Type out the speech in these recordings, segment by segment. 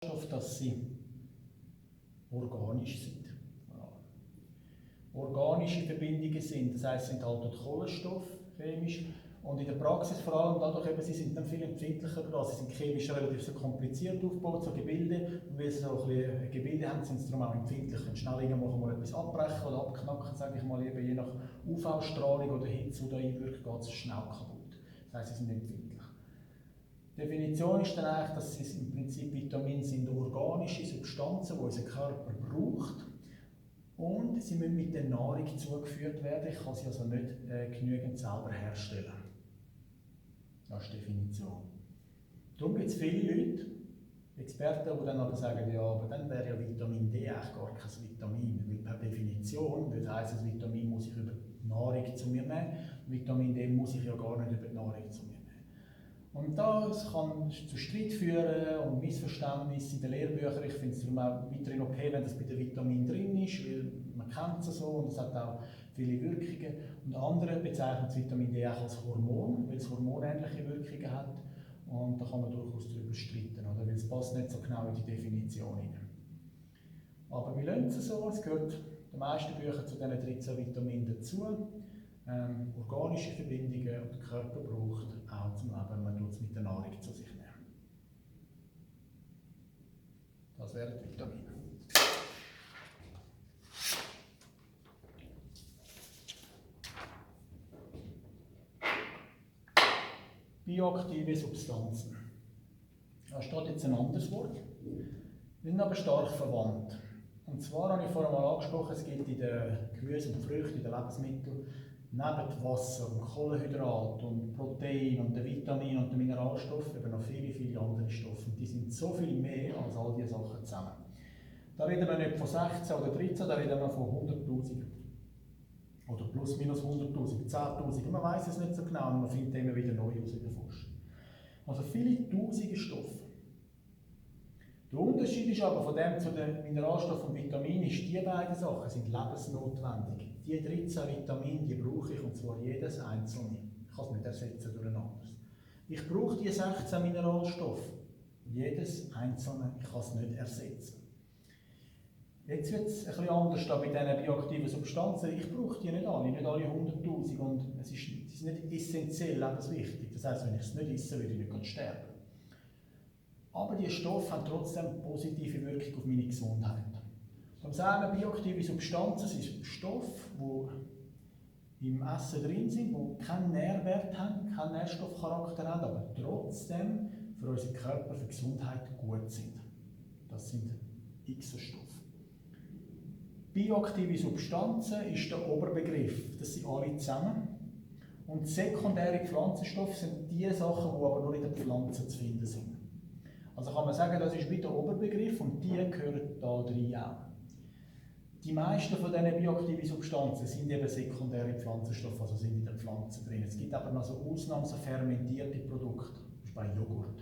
dass sie organisch sind. Organische Verbindungen sind, das heisst, sie enthalten Kohlenstoff chemisch und in der Praxis vor allem dadurch, sie sind dann viel empfindlicher dran. Sie sind chemisch relativ so kompliziert aufgebaut, so Gebilde, und weil sie so ein bisschen Gebilde haben, sind sie darum auch empfindlich. Und schnell irgendwann mal etwas abbrechen oder abknacken, sage ich mal, eben je nach UV-Strahlung oder Hitze, die da einwirkt, geht es schnell kaputt. Das heisst, sie sind empfindlich. Die Definition ist dann eigentlich, dass es im Prinzip Vitamine sind organische Substanzen, die unser Körper braucht. Und sie müssen mit der Nahrung zugeführt werden. Ich kann sie also nicht genügend selber herstellen. Das ist die Definition. Darum gibt es viele Leute, Experten, die dann aber sagen, ja, aber dann wäre ja Vitamin D eigentlich gar kein Vitamin. Weil per Definition, das heisst, das Vitamin muss ich über die Nahrung zu mir nehmen. Vitamin D muss ich ja gar nicht über die Nahrung zu mir nehmen. Und das kann zu Streit führen und Missverständnissen in den Lehrbüchern. Ich finde es darum auch weiterhin okay, wenn das bei den Vitaminen drin ist, weil man kennt es so und es hat auch viele Wirkungen. Und andere bezeichnen das Vitamin D auch als Hormon, weil es hormonähnliche Wirkungen hat. Und da kann man durchaus darüber streiten, oder? Weil es passt nicht so genau in die Definition hinein. Aber wir lassen es so, es gehört den meisten Büchern zu diesen 13 Vitaminen dazu. Organische Verbindungen und der Körper braucht auch zum Leben, man tut es mit der Nahrung zu sich nehmen. Das wären die Vitamine. Bioaktive Substanzen. Da steht jetzt ein anderes Wort. Die sind aber stark verwandt. Und zwar habe ich vorhin mal angesprochen, es gibt in den Gemüse und Früchten, in den Lebensmitteln, neben Wasser und Kohlenhydrat und Protein und den Vitaminen und den Mineralstoffen eben noch viele, viele andere Stoffe. Und die sind so viel mehr als all diese Sachen zusammen. Da reden wir nicht von 16 oder 13, da reden wir von 100'000. Oder plus minus 100'000, 10'000. Man weiß es nicht so genau und man findet immer wieder neu aus in der Forschung. Also viele tausende Stoffe. Der Unterschied ist aber von dem zu den Mineralstoffen und Vitaminen, ist, die beiden Sachen sind lebensnotwendig. Die 13 Vitamine, die brauche ich, und zwar jedes einzelne. Ich kann es nicht ersetzen durch ein anderes. Ich brauche die 16 Mineralstoffe. Jedes einzelne, ich kann es nicht ersetzen. Jetzt wird es ein bisschen anders bei diesen bioaktiven Substanzen. Ich brauche die nicht alle 100'000. Und sie sind nicht essentiell lebenswichtig. Das heisst, wenn ich es nicht esse, würde ich nicht sterben. Aber diese Stoffe haben trotzdem positive Wirkung auf meine Gesundheit. Darum sagen wir, bioaktive Substanzen sind Stoffe, die im Essen drin sind, die keinen Nährwert haben, keinen Nährstoffcharakter haben, aber trotzdem für unseren Körper, für die Gesundheit gut sind. Das sind X-Stoffe. Bioaktive Substanzen ist der Oberbegriff. Das sind alle zusammen. Und sekundäre Pflanzenstoffe sind die Sachen, die aber nur in den Pflanzen zu finden sind. Also kann man sagen, das ist wie der Oberbegriff und die gehören da drin auch. Die meisten von diesen bioaktiven Substanzen sind eben sekundäre Pflanzenstoffe, also sind in den Pflanzen drin. Es gibt aber noch so Ausnahmen, so fermentierte Produkte, zum Beispiel bei Joghurt.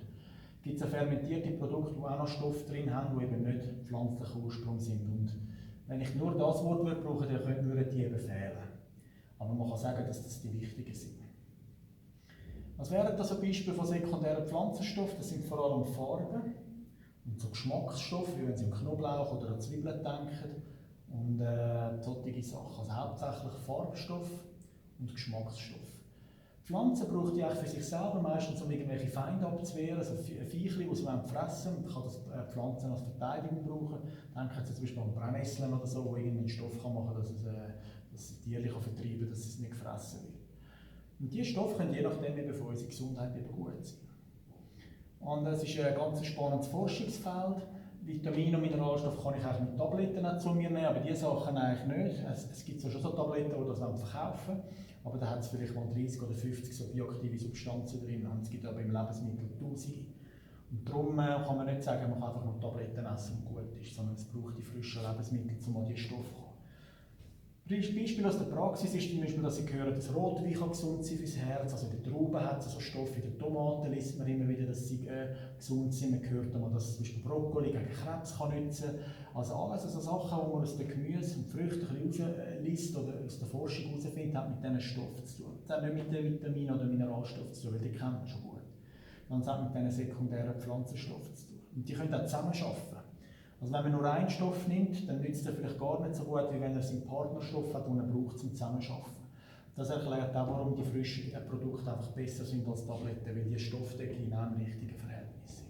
Es gibt so fermentierte Produkte, die auch noch Stoffe drin haben, die eben nicht pflanzlicher Ursprung sind. Und wenn ich nur das Wort brauche, dann würden die eben fehlen. Aber man kann sagen, dass das die wichtigen sind. Was wären das ein Beispiel von sekundären Pflanzenstoffen? Das sind vor allem Farben und so Geschmacksstoffe, wie wenn Sie an Knoblauch oder an Zwiebeln denken. Und solche Sachen. Also hauptsächlich Farbstoff und Geschmacksstoff. Pflanzen braucht die für sich selber meistens, um irgendwelche Feinde abzuwehren, also Viechli, die sie fressen wollen. Man kann das Pflanzen als Verteidigung brauchen. Denken Sie zum Beispiel an Brennnesseln oder so, wo irgendeinen Stoff machen kann, dass es Tiere vertreiben kann, dass es nicht gefressen wird. Und diese Stoffe können je nachdem eben für unsere Gesundheit eben gut sein. Und es ist ein ganz spannendes Forschungsfeld. Vitamine und Mineralstoffe kann ich eigentlich mit Tabletten zu mir nehmen, aber diese Sachen eigentlich nicht. Es gibt zwar schon so Tabletten, die das verkaufen, aber da hat es vielleicht mal 30 oder 50 so bioaktive Substanzen drin. Und es gibt aber im Lebensmittel Tausende. Und darum kann man nicht sagen, man kann einfach nur Tabletten essen und gut ist, sondern es braucht die frischen Lebensmittel, um an diese Stoffe zu kommen. Beispiel aus der Praxis ist zum Beispiel, dass Sie hören, dass Rotwein gesund sein fürs Herz, also in den Trauben hat es so Stoffe, in den Tomaten liest man immer wieder, dass sie gesund sind. Man hört einmal, dass zum Beispiel Brokkoli gegen Krebs kann nützen kann. Also alles also Sachen, die man aus den Gemüse und Früchten liest oder aus der Forschung herausfindet, hat mit diesen Stoffen zu tun. Das hat nicht mit den Vitaminen oder Mineralstoffen zu tun, weil die kennt man schon gut. Dann hat es mit diesen sekundären Pflanzenstoffen zu tun. Und die können auch zusammen arbeiten. Also wenn man nur einen Stoff nimmt, dann nützt er vielleicht gar nicht so gut, wie wenn er seinen Partnerstoff hat, den er braucht zum Zusammenarbeiten. Das erklärt auch, warum die frischen Produkte einfach besser sind als Tabletten, weil die Stoffdeckel in einem richtigen Verhältnis sind.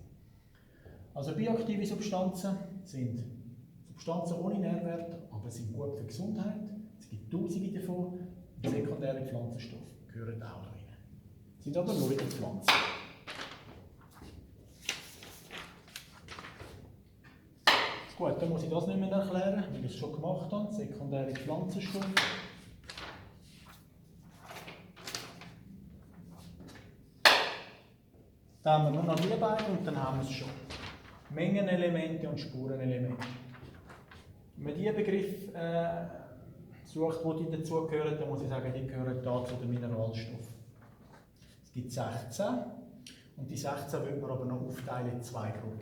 Also bioaktive Substanzen sind Substanzen ohne Nährwert, aber sind gut für die Gesundheit. Es gibt Tausende davon. Und sekundäre Pflanzenstoffe gehören auch da rein. Sind aber nur in der Pflanze. Gut, dann muss ich das nicht mehr erklären, weil ich es schon gemacht habe. Sekundäre Pflanzenstoffe. Dann haben wir nur noch die beiden und dann haben wir es schon. Mengenelemente und Spurenelemente. Wenn man diese Begriffe sucht, die dazugehören, dann muss ich sagen, die gehören da zu den Mineralstoffen. Es gibt 16 und die 16 wird man aber noch aufteilen in zwei Gruppen.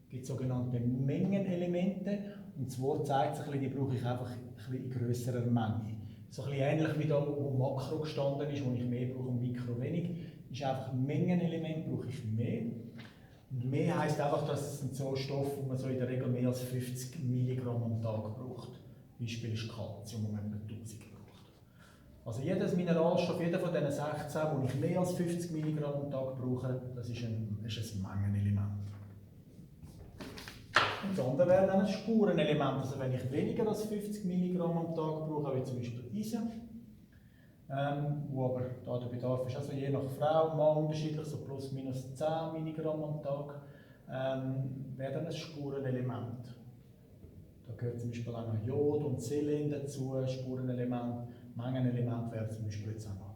Es gibt sogenannte Mengenelemente und das Wort zeigt sich, die brauche ich einfach in grösserer Menge. So ein bisschen ähnlich wie da, wo Makro gestanden ist, wo ich mehr brauche und Mikro wenig. Ist einfach ein Mengenelement, brauche ich mehr. Und mehr heisst einfach, dass es sind so Stoffe, die man so in der Regel mehr als 50 Milligramm am Tag braucht. Beispiel ist Kalzium, das man etwa 1000 braucht. Also jedes Mineralstoff, jeder von diesen 16, wo ich mehr als 50 Milligramm am Tag brauche, das ist ein Mengenelement. Und das andere wäre dann ein Spurenelement. Also wenn ich weniger als 50 Milligramm am Tag brauche, wie zum Beispiel Eisen, wo aber da der Bedarf ist also je nach Frau und Mann unterschiedlich, so plus minus 10 Milligramm am Tag, wäre dann ein Spurenelement. Da gehört zum Beispiel auch noch Jod und Selen dazu, Spurenelement. Mengenelement wäre zum Beispiel jetzt auch noch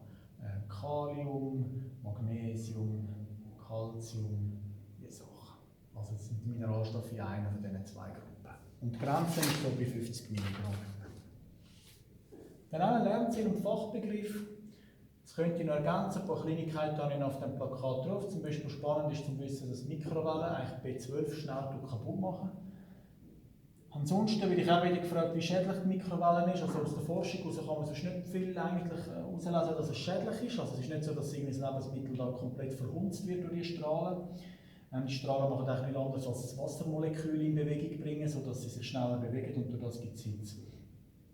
Kalium, Magnesium, Kalzium, diese Sachen. Also das sind die Mineralstoffe in einer von diesen zwei Gruppen. Und die Grenze ist so bei 50 Milligramm. Dann auch ein Lernziel und Fachbegriff. Das könnte ich noch ergänzen, ein paar Kleinigkeiten habe ich auf dem Plakat drauf. Zum Beispiel spannend ist zu wissen, dass Mikrowellen eigentlich B12 schnell kaputt machen. Ansonsten werde ich auch wieder gefragt, wie schädlich die Mikrowelle ist. Also aus der Forschung heraus kann man sonst nicht viel eigentlich herauslesen, dass es schädlich ist. Also es ist nicht so, dass das Lebensmittel da komplett verhunzt wird durch die Strahlen. Die Strahlen machen eigentlich nicht anders als das Wassermolekül in Bewegung bringen, sodass sie sich schneller bewegen und durch das gibt es Hitze.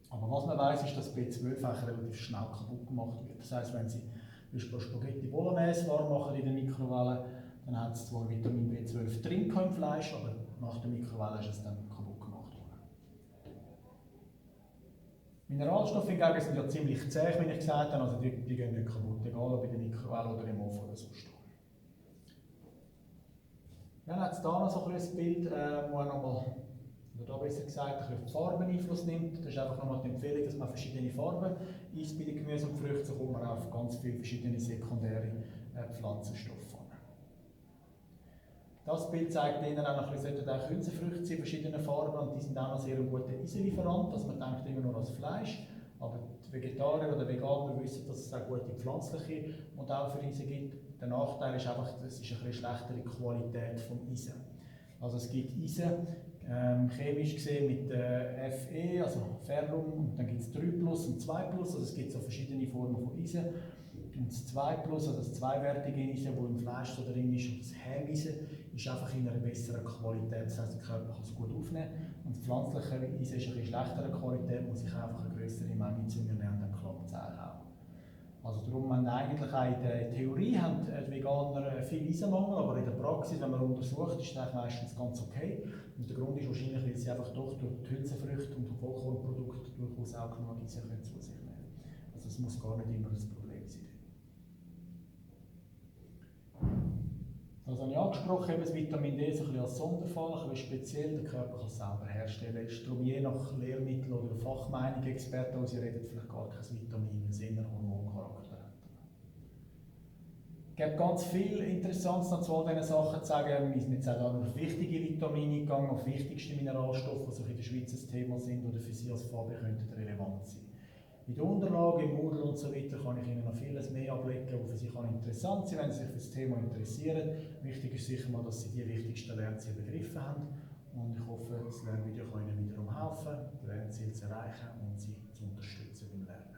Aber was man weiss, ist, dass B12 relativ schnell kaputt gemacht wird. Das heisst, wenn Sie zum Spaghetti Bolognese warm machen in der Mikrowelle, dann hat es zwar Vitamin B12 drin im Fleisch, aber nach der Mikrowelle ist es dann kaputt gemacht worden. Mineralstoffe hingegen sind ja ziemlich zäh, wie ich gesagt habe, also die gehen nicht kaputt, egal ob in der Mikrowelle oder im Ofen oder sonst. Dann hat es hier noch so ein Bild, wo nochmal, oder da besser gesagt, ein bisschen Farben Einfluss nimmt. Das ist einfach nochmal die Empfehlung, dass man verschiedene Farben isst bei den Gemüse und Früchten, so kommt man auf ganz viele verschiedene sekundäre Pflanzenstoffe an. Das Bild zeigt Ihnen auch noch ein bisschen, auch Hülsenfrüchte in verschiedenen Farben und die sind auch noch sehr ein guter Eisenlieferant, also man denkt immer nur an das Fleisch, aber die Vegetarier oder Veganer wissen, dass es auch gute pflanzliche Modelle für Eisen gibt. Der Nachteil ist einfach, es ist eine schlechtere Qualität vom Eisen. Also es gibt Eisen, chemisch gesehen mit Fe, also Ferrum, und dann gibt es 3 Plus und 2 Plus, also es gibt so verschiedene Formen von Eisen. Und das 2 Plus, also das zweiwertige Eisen, das im Fleisch so drin ist, und das Hämeisen, ist einfach in einer besseren Qualität, das heisst, der Körper kann es gut aufnehmen. Und das pflanzliche Eisen ist eine etwas schlechtere Qualität, muss ich einfach eine größere Menge zu mir nehmen, dann klappt es auch. Also darum haben eigentlich auch in der Theorie haben die Veganer viel Eisenmangel, aber in der Praxis, wenn man untersucht, ist das meistens ganz okay. Und der Grund ist wahrscheinlich, weil sie einfach doch durch die Hülsenfrüchte und Vollkornprodukte durchaus auch genug Eisen zu sich nehmen können. Also es muss gar nicht immer ein Problem sein. Das habe ich angesprochen, eben das Vitamin D so ein bisschen als Sonderfall, weil speziell der Körper kann es selber herstellen. Ist darum je nach Lehrmittel oder Fachmeinung, Experten, die sie reden, vielleicht gar kein Vitamin, weil es eher Hormoncharakter hat. Es gibt ganz viel Interessantes noch zu all diesen Sachen zu sagen. Wir sind jetzt auch auf wichtige Vitamine gegangen, auf wichtigste Mineralstoffe, die in der Schweiz ein Thema sind oder für Sie als Fabi könnten relevant sein. In der Unterlage, im Moodle und so weiter kann ich Ihnen noch vieles mehr ablegen, was für Sie interessant sein kann, wenn Sie sich für das Thema interessieren. Wichtig ist sicher mal, dass Sie die wichtigsten Lernziele begriffen haben. Und ich hoffe, das Lernvideo kann Ihnen wiederum helfen, die Lernziele zu erreichen und Sie zu unterstützen beim Lernen.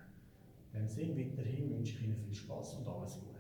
In diesem Sinne weiterhin wünsche ich Ihnen viel Spass und alles Gute.